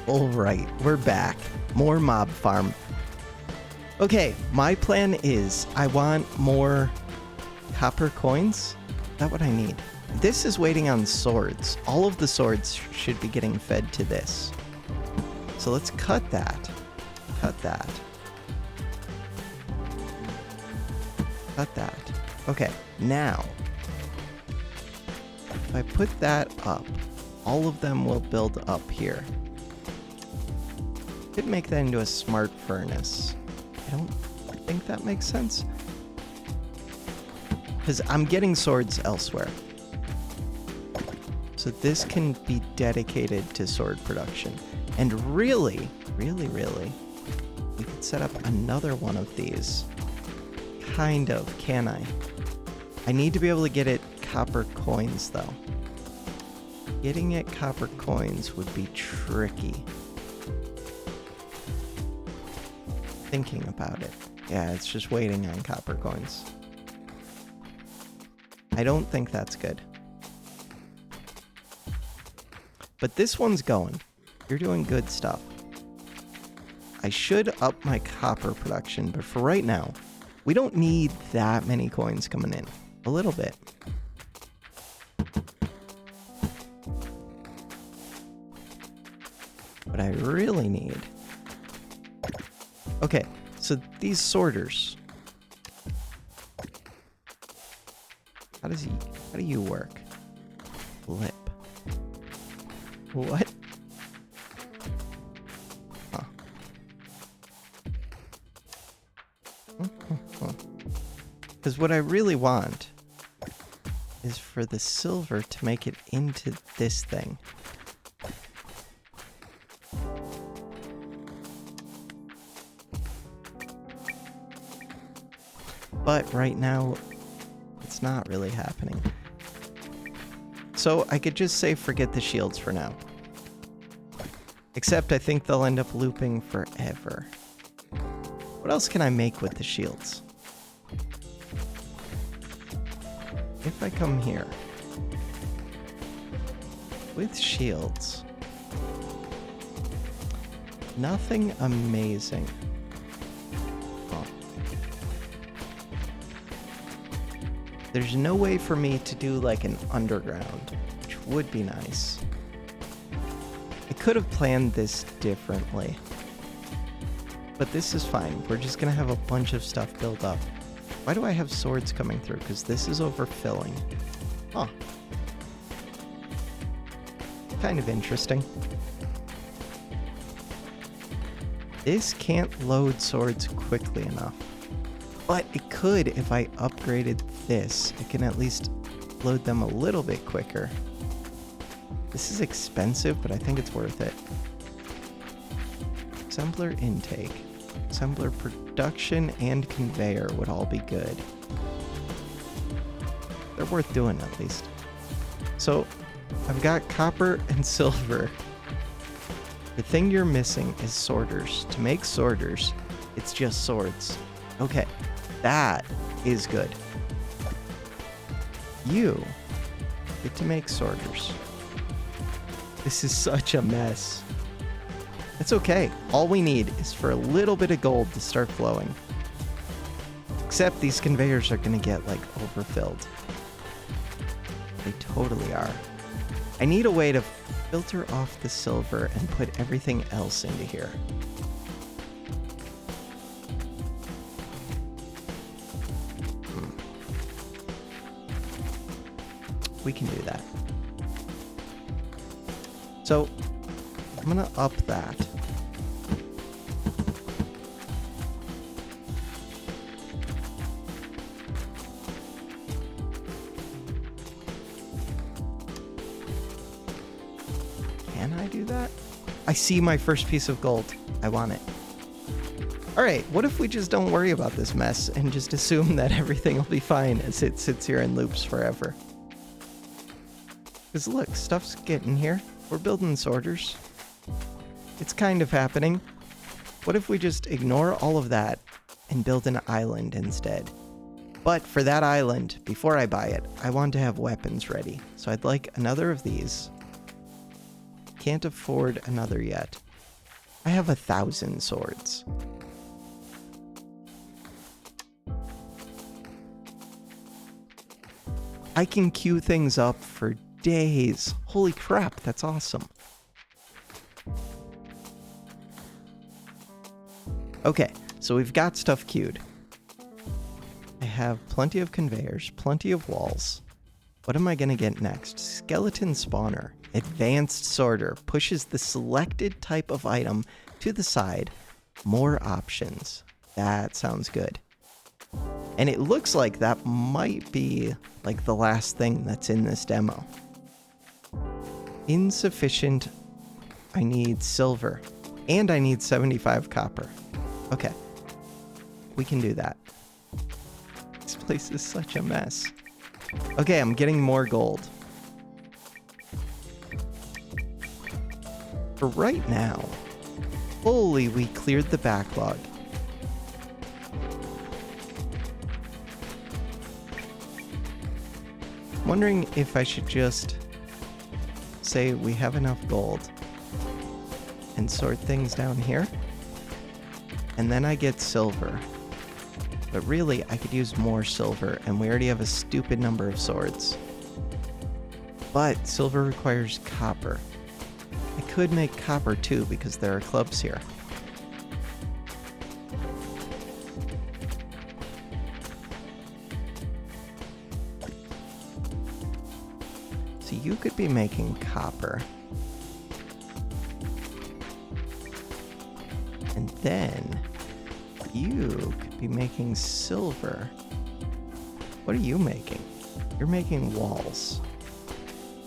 Alright, we're back. More mob farm. Okay, my plan is I want more copper coins. Is that what I need? This is waiting on swords. All of the swords should be getting fed to this. So let's cut that. Cut that. Cut that. Okay, now, if I put that up, all of them will build up here. Could make that into a smart furnace. I don't think that makes sense. Because I'm getting swords elsewhere. So this can be dedicated to sword production. And really, really, we could set up another one of these. Kind of, can I? I need to be able to get it copper coins, though. Getting it copper coins would be tricky. Thinking about it. Yeah, it's just waiting on copper coins. I don't think that's good. But this one's going. You're doing good stuff. I should up my copper production, but for right now, we don't need that many coins coming in. A little bit. What I really need... Okay, so these sorters. How do you work? Flip. What? Huh. Because what I really want is for the silver to make it into this thing. But right now, it's not really happening. So I could just say forget the shields for now. Except I think they'll end up looping forever. What else can I make with the shields? If I come here with shields, nothing amazing. Oh. There's no way for me to do like an underground, which would be nice. I could have planned this differently, but this is fine. We're just gonna have a bunch of stuff built up. Why do I have swords coming through? Because this is overfilling. Huh. Kind of interesting. This can't load swords quickly enough. But it could if I upgraded this. It can at least load them a little bit quicker. This is expensive, but I think it's worth it. Assembler intake. Assembler production and conveyor would all be good. They're worth doing at least. So I've got copper and silver. The thing you're missing is sorters. To make sorters, it's just swords. Okay, that is good. You get to make sorters. This is such a mess. It's okay. All we need is for a little bit of gold to start flowing. Except these conveyors are going to get, like, overfilled. They totally are. I need a way to filter off the silver and put everything else into here. We can do that. So, I'm gonna up that. Can I do that? I see my first piece of gold. I want it. Alright, what if we just don't worry about this mess and just assume that everything will be fine as it sits here and loops forever? Because look, stuff's getting here. We're building sorters. It's kind of happening. What if we just ignore all of that and build an island instead? But for that island, before I buy it, I want to have weapons ready. So I'd like another of these. Can't afford another yet. I have 1,000 swords. I can queue things up for days. Holy crap, that's awesome. Okay, so we've got stuff queued. I have plenty of conveyors, plenty of walls. What am I going to get next? Skeleton spawner. Advanced sorter. Pushes the selected type of item to the side. More options. That sounds good. And it looks like that might be like the last thing that's in this demo. Insufficient. I need silver. And I need 75 copper. Okay. We can do that. This place is such a mess. Okay, I'm getting more gold. For right now, holy, we cleared the backlog. I'm wondering if I should just say we have enough gold and sort things down here. And then I get silver. But really, I could use more silver, and we already have a stupid number of swords. But silver requires copper. I could make copper too, because there are clubs here. So you could be making copper. And then you could be making silver. What are you making? You're making walls.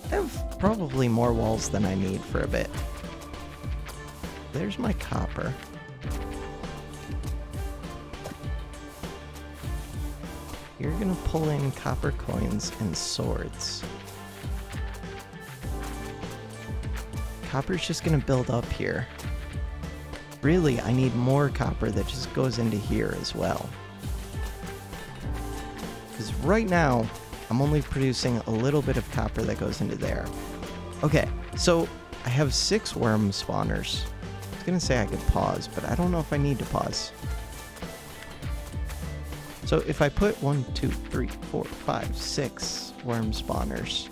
I have probably more walls than I need for a bit. There's my copper. You're gonna pull in copper coins and swords. Copper's just gonna build up here. Really, I need more copper that just goes into here as well. Because right now, I'm only producing a little bit of copper that goes into there. Okay, so I have 6 worm spawners. I was gonna say I could pause, but I don't know if I need to pause. So if I put 1, 2, 3, 4, 5, 6 worm spawners.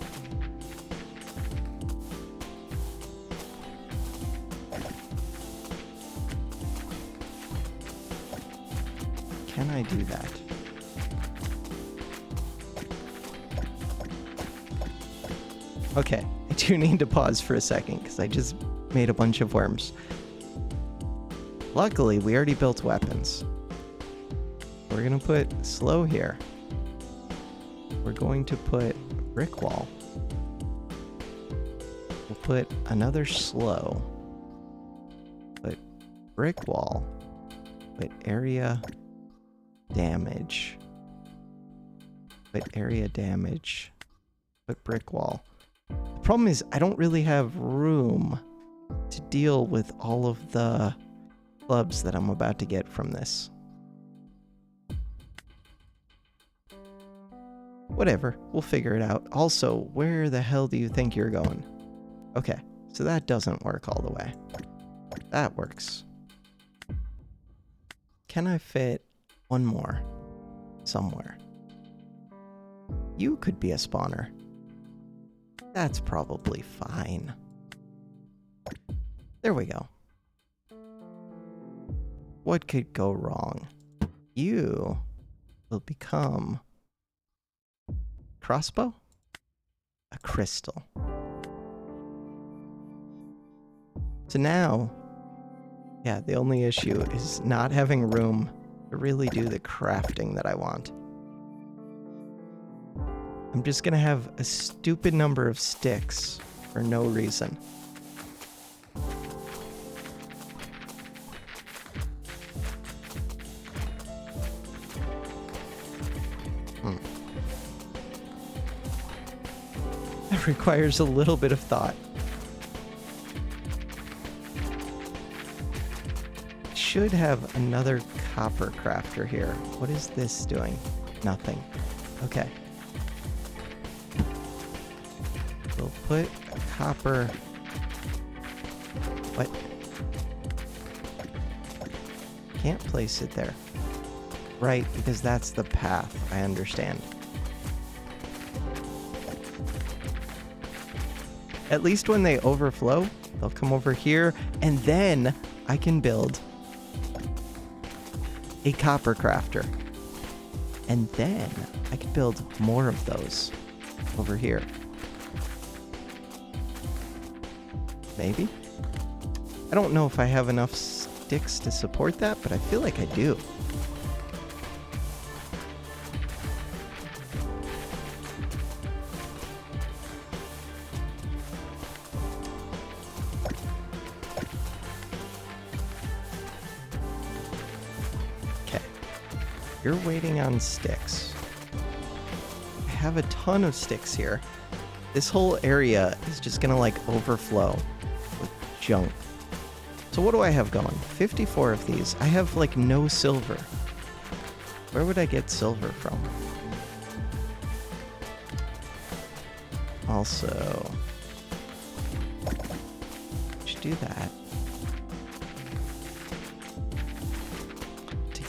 Can I do that? Okay, I do need to pause for a second because I just made a bunch of worms. Luckily, we already built weapons. We're gonna put slow here. We're going to put brick wall. We'll put another slow. Put brick wall. Put area damage. Put area damage. Put brick wall. The problem is I don't really have room to deal with all of the clubs that I'm about to get from this. Whatever, we'll figure it out. Also, where the hell do you think you're going? Okay, so that doesn't work all the way. That works. Can I fit one more somewhere? You could be a spawner. That's probably fine. There we go. What could go wrong? You will become crossbow? A crystal. So now, yeah, the only issue is not having room to really do the crafting that I want. I'm just gonna have a stupid number of sticks for no reason. That requires a little bit of thought. Should have another copper crafter here. What is this doing? Nothing. Okay. We'll put copper. What? can't place it there. Right, because that's the path. I understand. At least when they overflow, they'll come over here, and then I can build a copper crafter. And then I can build more of those over here. Maybe? I don't know if I have enough sticks to support that, but I feel like I do. You're waiting on sticks. I have a ton of sticks here. This whole area is just gonna like overflow with junk. So what do I have going? 54 of these. I have like no silver. Where would I get silver from? Also, should do that.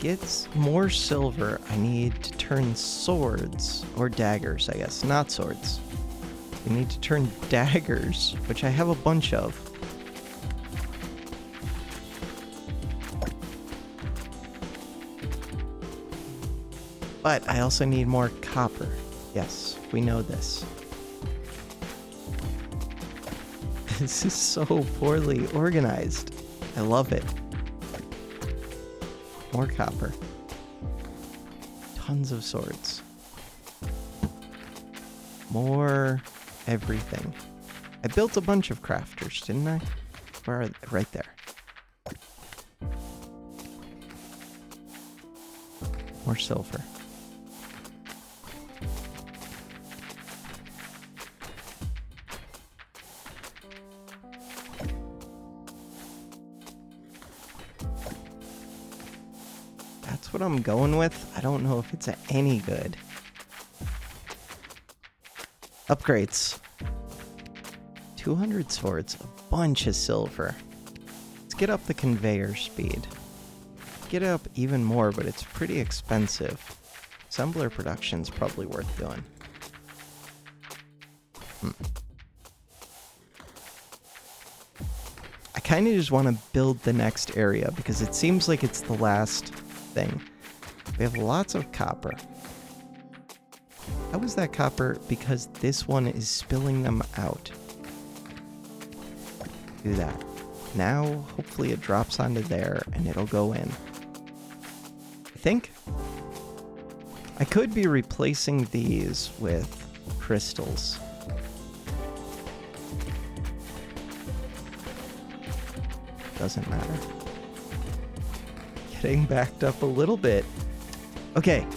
Get more silver, I need to turn swords, or daggers, I guess, not swords. We need to turn daggers, which I have a bunch of. But I also need more copper. Yes, we know this. This is so poorly organized. I love it. More copper. Tons of swords. More everything. I built a bunch of crafters, didn't I? Where are they? Right there. More silver. That's what I'm going with. I don't know if it's any good. Upgrades. 200 swords, a bunch of silver. Let's get up the conveyor speed. Get it up even more, but it's pretty expensive. Assembler production's probably worth doing. I kind of just want to build the next area because it seems like it's the last thing. We have lots of copper. How is that copper? Because this one is spilling them out. Do that. Now, hopefully it drops onto there and it'll go in. I think I could be replacing these with crystals. Doesn't matter. Getting backed up a little bit. Okay.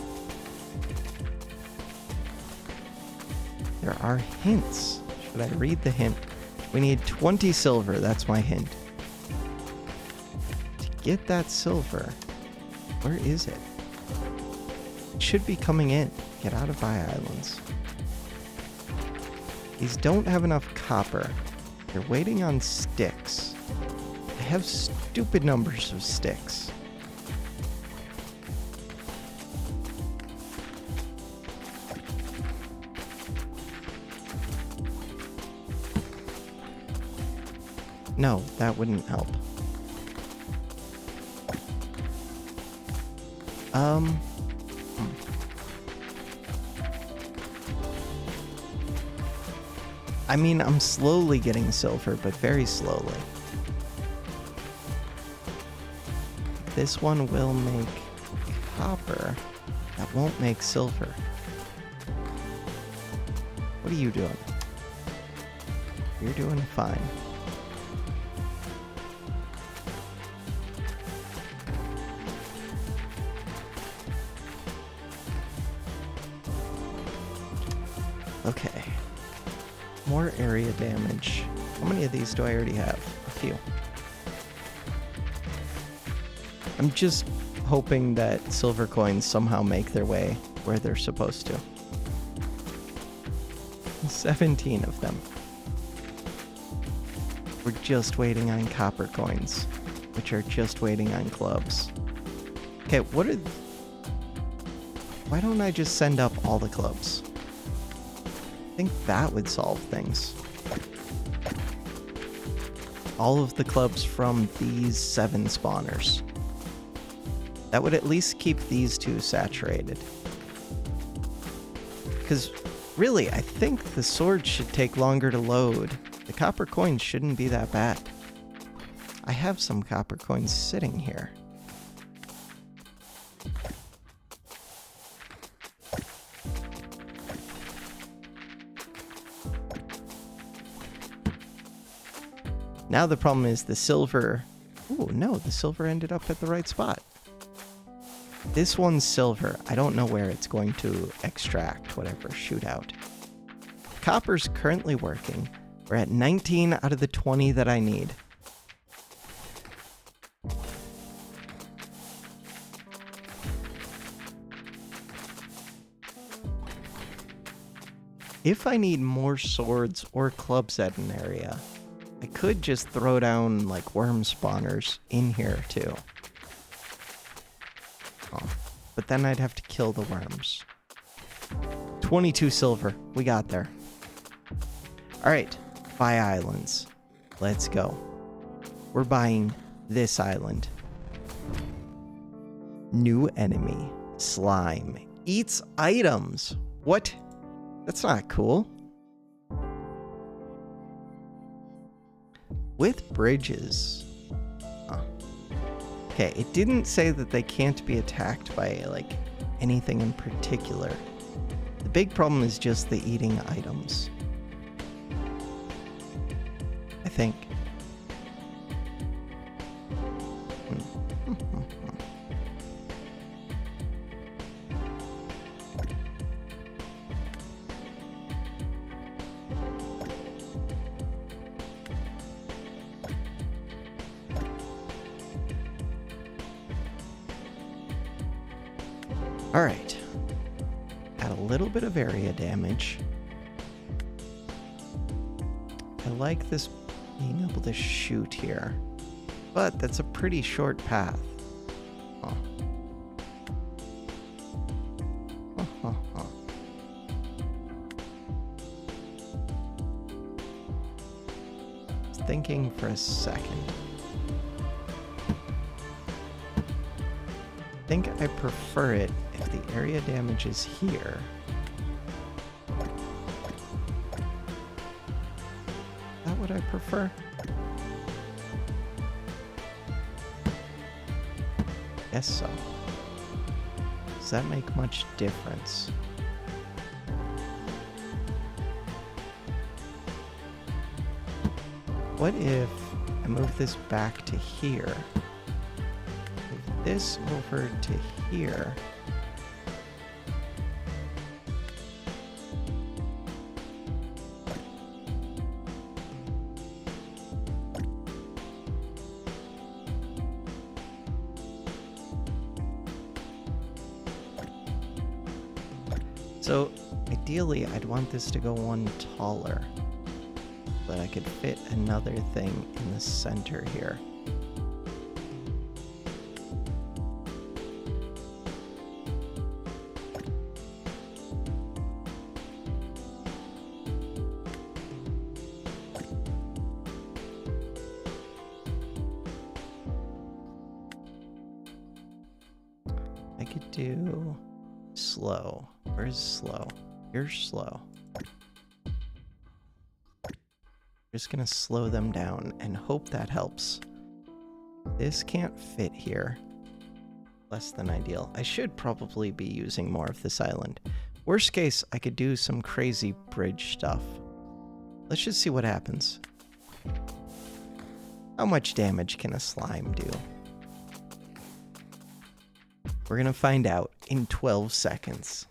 There are hints. Should I read the hint? We need 20 silver. That's my hint. To get that silver, where is it? It should be coming in. Get out of my islands. These don't have enough copper. They're waiting on sticks. I have stupid numbers of sticks. No, that wouldn't help. I mean, I'm slowly getting silver, but very slowly. This one will make copper. That won't make silver. What are you doing? You're doing fine. Okay. More area damage. How many of these do I already have? A few. I'm just hoping that silver coins somehow make their way where they're supposed to. 17 of them. We're just waiting on copper coins, which are just waiting on clubs. Okay, why don't I just send up all the clubs? I think that would solve things. All of the clubs from these 7 spawners. That would at least keep these 2 saturated. Because really, I think the sword should take longer to load. The copper coins shouldn't be that bad. I have some copper coins sitting here. Now the problem is the silver. Ooh, no, the silver ended up at the right spot. This one's silver. I don't know where it's going to extract whatever shootout. Copper's currently working. We're at 19 out of the 20 that I need. If I need more swords or clubs at an area, I could just throw down like worm spawners in here too. Oh, but then I'd have to kill the worms. 22 silver. We got there. Alright, buy islands. Let's go. We're buying this island. New enemy. Slime. Eats items. What? That's not cool. With bridges. Huh. Okay, it didn't say that they can't be attacked by, like, anything in particular. The big problem is just the eating items. I think. Alright. Add a little bit of area damage. I like this being able to shoot here. But that's a pretty short path. Huh. I was thinking for a second. I think I prefer it if the area damage is here. Is that what I prefer? Guess so. Does that make much difference? What if I move this back to here? Move this over to here. So, ideally, I'd want this to go one taller, but I could fit another thing in the center here. I could do slow. Where's slow? You're slow. Just gonna slow them down and hope that helps. This can't fit here. Less than ideal. I should probably be using more of this island. Worst case, I could do some crazy bridge stuff. Let's just see what happens. How much damage can a slime do? We're gonna find out in 12 seconds.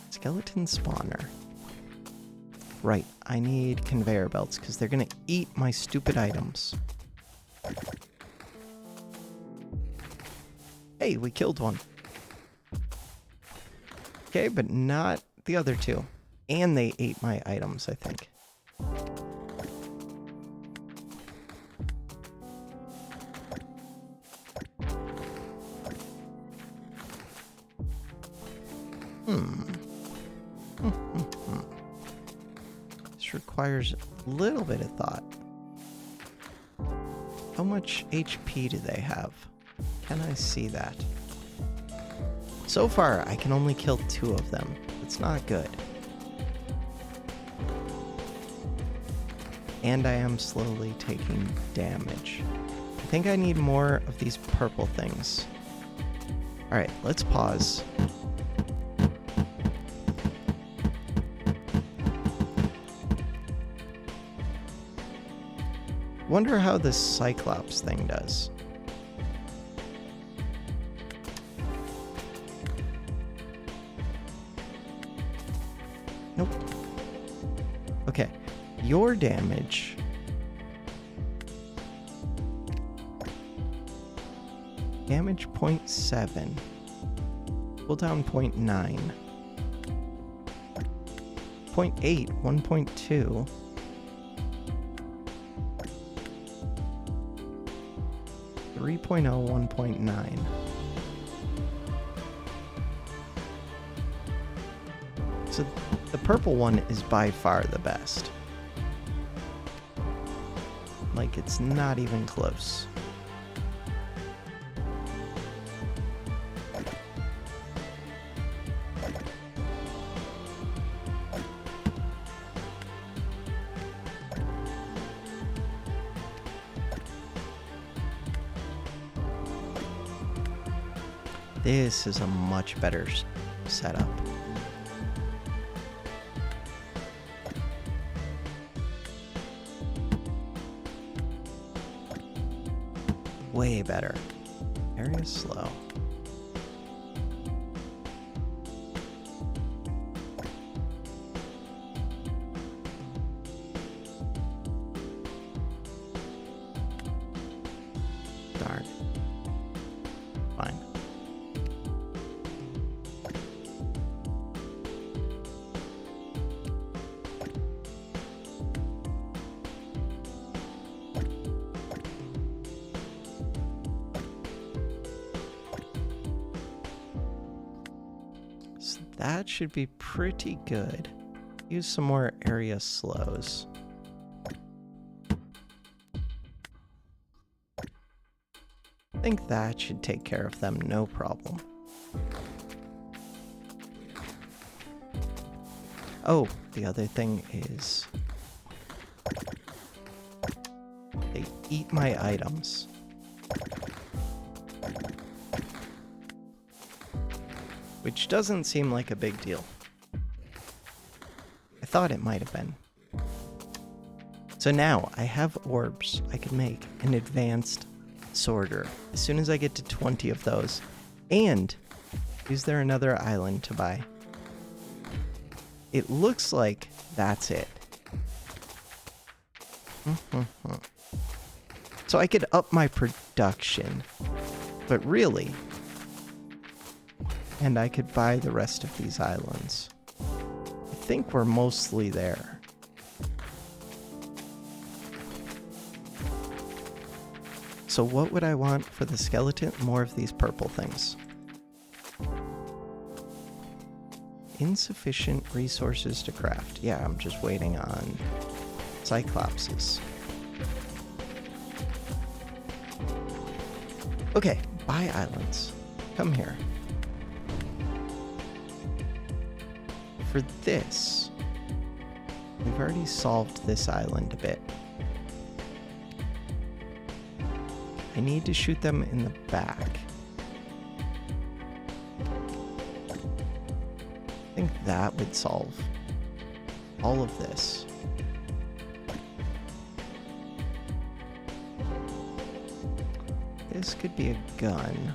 Skeleton spawner. Right, I need conveyor belts because they're gonna eat my stupid items. Hey, we killed one. Okay, but not the other two. And they ate my items, I think. This requires a little bit of thought. How much HP do they have? Can I see that? So far, I can only kill 2 of them. It's not good. And I am slowly taking damage. I think I need more of these purple things. Alright, let's pause. Wonder how this Cyclops thing does. Nope. Okay, your damage. Damage 0.7. Cooldown 0.9. 0.8, 1.2. .0, 1.9. So the purple one is by far the best. Like, it's not even close. This is a much better setup. Way better. Area slow. Darn. Fine. So that should be pretty good. Use some more area slows. I think that should take care of them, no problem. Oh, the other thing is they eat my items. Which doesn't seem like a big deal. I thought it might have been. So now I have orbs. I can make an advanced sorter as soon as I get to 20 of those. And is there another island to buy? It looks like that's it. So I could up my production, but really, and I could buy the rest of these islands. I think we're mostly there. So what would I want for the skeleton? More of these purple things. Insufficient resources to craft. Yeah, I'm just waiting on Cyclopses. Okay, buy islands. Come here. For this, we've already solved this island a bit. I need to shoot them in the back. I think that would solve all of this. This could be a gun.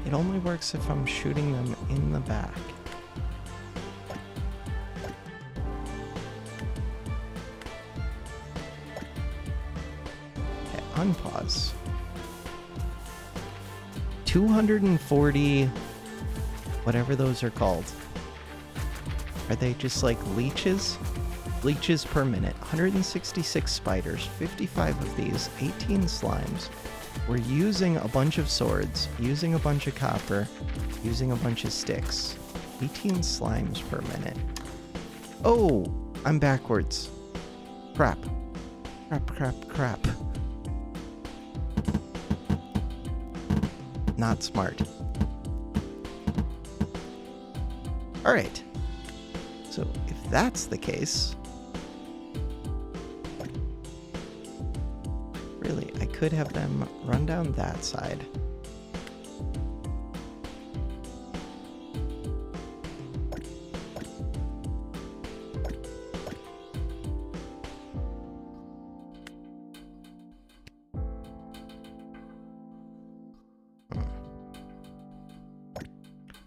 It only works if I'm shooting them in the back. unpause. 240, whatever those are called. Are they just like leeches? Leeches per minute. 166 spiders, 55 of these, 18 slimes. We're using a bunch of swords, using a bunch of copper, using a bunch of sticks. 18 slimes per minute. Oh, I'm backwards. Crap. Crap. Not smart. Alright. So, if that's the case... Really, I could have them run down that side.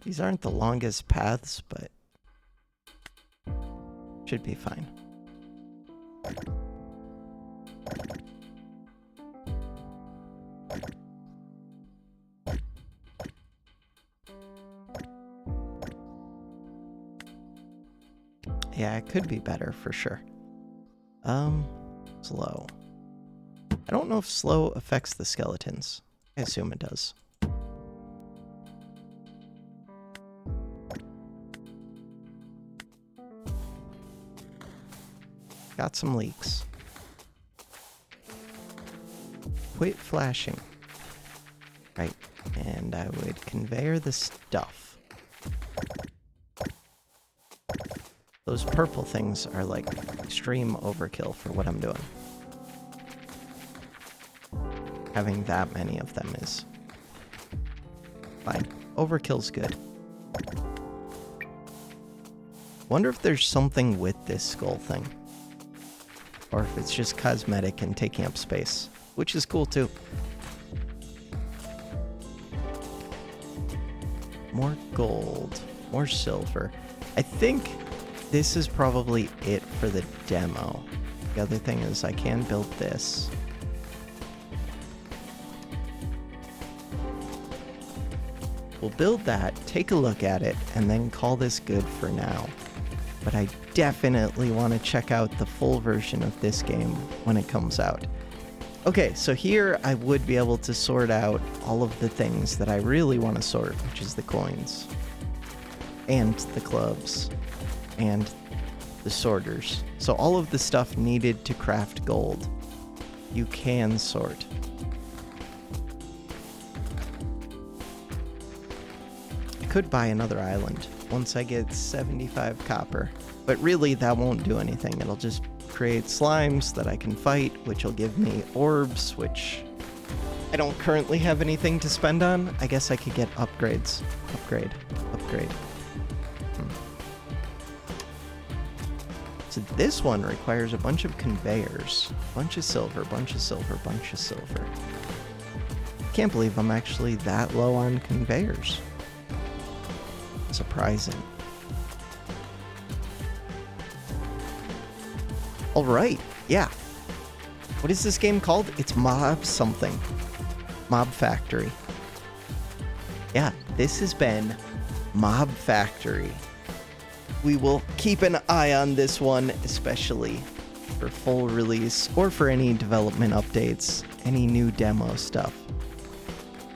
These aren't the longest paths, but should be fine. Yeah, it could be better for sure. Slow. I don't know if slow affects the skeletons. I assume it does. Got some leaks. Quit flashing. Right, and I would conveyor the stuff. Those purple things are like extreme overkill for what I'm doing. Having that many of them is fine. Overkill's good. Wonder if there's something with this skull thing. Or if it's just cosmetic and taking up space, which is cool too. More gold, more silver. I think this is probably it for the demo. The other thing is I can build this. We'll build that, take a look at it, and then call this good for now. But I definitely want to check out the full version of this game when it comes out. Okay, so here I would be able to sort out all of the things that I really want to sort, which is the coins, and the clubs, and the sorters. So all of the stuff needed to craft gold, you can sort. I could buy another island once I get 75 copper, but really that won't do anything. It'll just create slimes that I can fight, which will give me orbs, which I don't currently have anything to spend on. I guess I could get upgrades. Upgrade. So this one requires a bunch of conveyors. Bunch of silver. Can't believe I'm actually that low on conveyors. Surprising. Alright, yeah. What is this game called? It's Mob something. Mob Factory. Yeah, this has been Mob Factory. We will keep an eye on this one, especially for full release or for any development updates, any new demo stuff.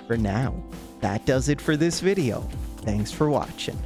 For now, that does it for this video. Thanks for watching.